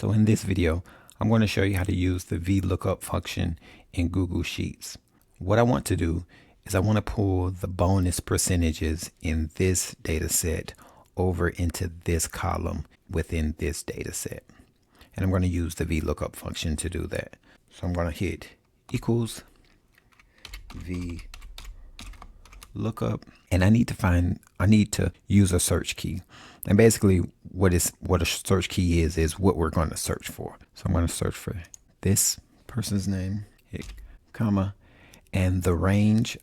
So in this video, I'm going to show you how to use the Vlookup function in Google Sheets. What I want to do is I want to pull the bonus percentages in this data set over into this column within this data set. And I'm going to use the Vlookup function to do that. So I'm going to hit equals Vlookup, and I need to use a search key. And basically what a search key is what we're going to search for. So I'm going to search for this person's name, hit comma, and the range.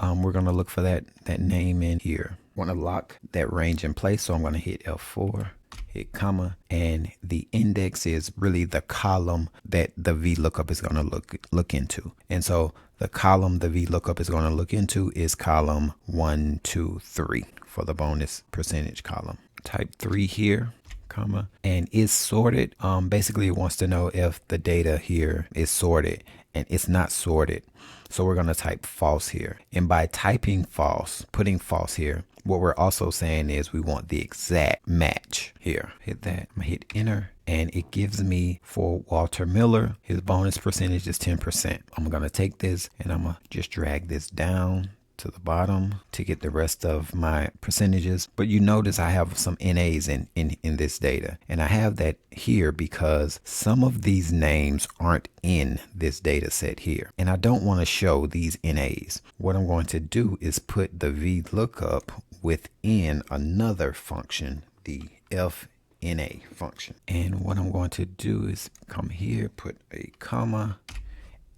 We're going to look for that name in here. I want to lock that range in place, so I'm going to hit F4, hit comma, and the index is really the column that the Vlookup is going to look into. And so the column the Vlookup is going to look into is column 1, 2, 3 for the bonus percentage column. Type 3 here, comma, and is sorted. Basically it wants to know if the data here is sorted, and it's not sorted. So we're going to type false here. And by typing false, putting false here, what we're also saying is we want the exact match here. Hit that. I'm gonna hit enter, and it gives me for Walter Miller, his bonus percentage is 10%. I'm going to take this and I'm going to just drag this down to the bottom to get the rest of my percentages. But you notice I have some NAs in this data, and I have that here because some of these names aren't in this data set here, and I don't want to show these NAs. What I'm going to do is put the Vlookup within another function, the FNA function. And what I'm going to do is come here, put a comma,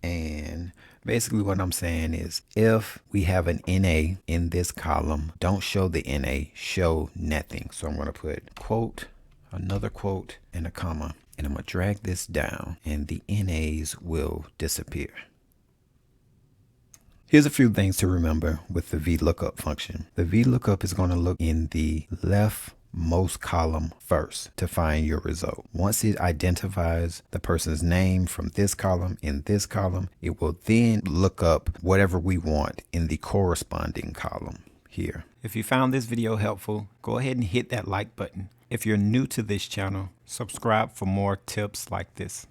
and basically what I'm saying is if we have an NA in this column, don't show the NA, show nothing. So I'm going to put quote, another quote, and a comma, and I'm going to drag this down, and the NAs will disappear. Here's a few things to remember with the Vlookup function. The Vlookup is going to look in the leftmost column first to find your result. Once it identifies the person's name from this column in this column, it will then look up whatever we want in the corresponding column here. If you found this video helpful, go ahead and hit that like button. If you're new to this channel, subscribe for more tips like this.